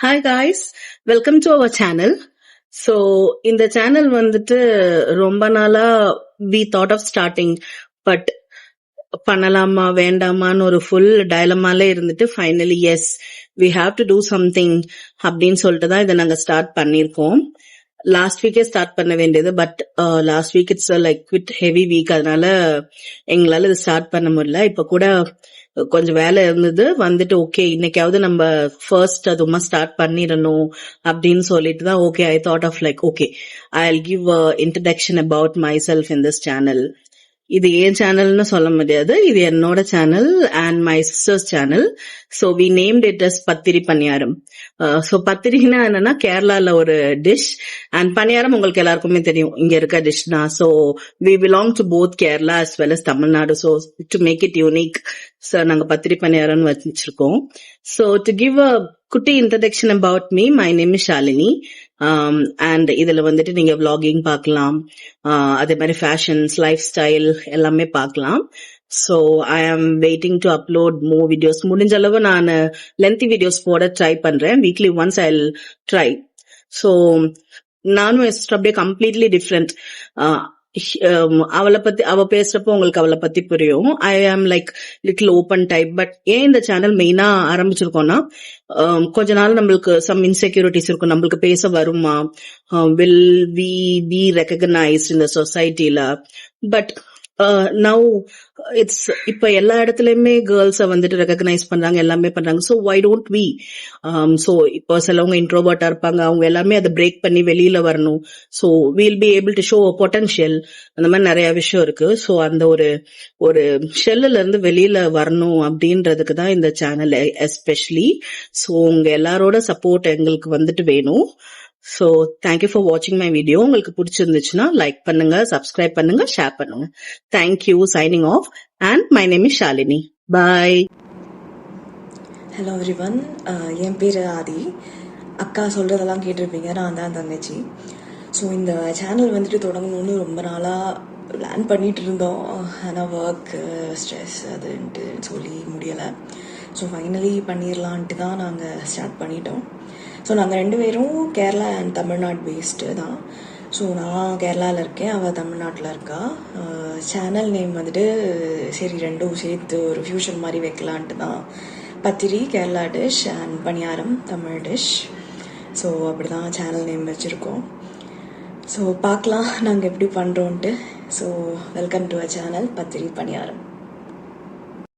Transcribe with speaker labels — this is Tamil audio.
Speaker 1: Hi guys, welcome to our channel. So இந்த சேனல் வந்துட்டு ரொம்ப நாளா we thought of starting, but பண்ணலாமா வேண்டாமான்னு ஒரு ஃபுல் டயலமாலே இருந்துட்டு finally yes we have to do something அப்படின்னு சொல்லிட்டு தான் இதை நாங்க ஸ்டார்ட் பண்ணிருக்கோம். லாஸ்ட் வீக்கே ஸ்டார்ட் பண்ண வேண்டியது, but last week it's like quit heavy week, அதனால எங்களால இது ஸ்டார்ட் பண்ண முடியல. இப்ப கூட கொஞ்சம் வேலை இருந்தது, வந்துட்டு ஓகே இன்னைக்காவது நம்ம ஃபர்ஸ்ட் அதுமா ஸ்டார்ட் பண்ணிடணும் அப்படின்னு சொல்லிட்டு தான் okay I thought of like okay I give introduction about myself in this channel. இது ஏன் சேனல்னு சொல்ல முடியாது, இது என்னோட channel and my sister's channel. So we named it as Pathiri Paniyaram. So பத்திரினா என்னன்னா கேரளால ஒரு டிஷ், அண்ட் பணியாரம் உங்களுக்கு எல்லாருக்குமே தெரியும் இங்க இருக்க டிஷ் தான். So we belong to both Kerala as well as Tamil Nadu. So to make it unique so நாங்க பத்திரி பணியாரம்னு வச்சிருக்கோம். ஸோ டு கிவ் அ குட்டி introduction about me, my name is Shalini. And இதுல வந்துட்டு நீங்க vlogging பார்க்கலாம், அதே மாதிரி ஃபேஷன்ஸ், லைஃப் ஸ்டைல் எல்லாமே பார்க்கலாம். ஸோ ஐ ஆம் waiting to upload more videos. முடிஞ்ச அளவு நான் லென்த்தி வீடியோஸ் போட ட்ரை பண்றேன். Weekly once I try. So நானும் அப்படியே கம்ப்ளீட்லி டிஃப்ரெண்ட். அவளை பத்தி அவ பேசுறப்போ உங்களுக்கு அவளை பத்தி புரியும். ஐ ஆம் like little open type. But ஏன் இந்த சேனல் மெயினா ஆரம்பிச்சிருக்கோம்னா, கொஞ்ச நாள் நம்மளுக்கு சம் இன்செக்யூரிட்டிஸ் இருக்கும். நம்மளுக்கு பேச வருமா, வில் வி பி ரெகக்னைஸ்ட் இந்த சொசைட்டில. பட் நவ் இட்ஸ் இப்ப எல்லா இடத்துலயுமே கேர்ள்ஸ வந்துட்டு ரெகக்னைஸ் பண்றாங்க, எல்லாமே பண்றாங்க. So why don't we? So இப்போ சிலவங்க இன்ட்ரோவர்ட்டா இருப்பாங்க, அவங்க எல்லாமே அதை பிரேக் பண்ணி வெளியில வரணும். So we'll be able to show potential. அந்த மாதிரி நிறைய விஷயம் இருக்கு. ஸோ அந்த ஒரு ஷெல்லுல இருந்து வெளியில வரணும் அப்படின்றதுக்கு தான் இந்த சேனல் எஸ்பெஷலி. ஸோ உங்க எல்லாரோட சப்போர்ட் எங்களுக்கு வந்துட்டு வேணும். ஸோ தேங்க்யூ ஃபார் வாட்சிங் மை வீடியோ. உங்களுக்கு பிடிச்சிருந்துச்சுன்னா லைக் பண்ணுங்க, சப்ஸ்கிரைப் பண்ணுங்க, ஷேர் பண்ணுங்க. Thank you. Signing off and my name is Shalini. Bye.
Speaker 2: Hello everyone, என் பேர் ஆதி. அக்கா சொல்கிறதெல்லாம் கேட்டிருப்பீங்க, நான் தான் தங்கச்சி. ஸோ இந்த சேனல் வந்துட்டு தொடங்கணும்னு ரொம்ப நாளாக பிளான் பண்ணிகிட்டு இருந்தோம். ஆனால் ஒர்க் ஸ்ட்ரெஸ் அதுன்ட்டு சொல்லி முடியலை. ஸோ ஃபைனலி பண்ணிடலான்ட்டு தான் நாங்கள் ஸ்டார்ட் பண்ணிட்டோம். ஸோ நாங்கள் ரெண்டு பேரும் கேரளா அண்ட் தமிழ்நாடு பேஸ்டு தான். ஸோ நான் கேரளாவில் இருக்கேன், அவள் தமிழ்நாட்டில் இருக்கா. சேனல் நேம் வந்துட்டு சரி ரெண்டும் சேர்த்து ஒரு ஃபியூஷன் மாதிரி வைக்கலான்ட்டு தான் pathiri Kerala dish and paniyaram Tamil dish. So அப்படி தான் சேனல் நேம் வச்சுருக்கோம். ஸோ பார்க்கலாம் நாங்கள் எப்படி பண்ணுறோன்ட்டு. So welcome to a channel Pathiri paniyaram.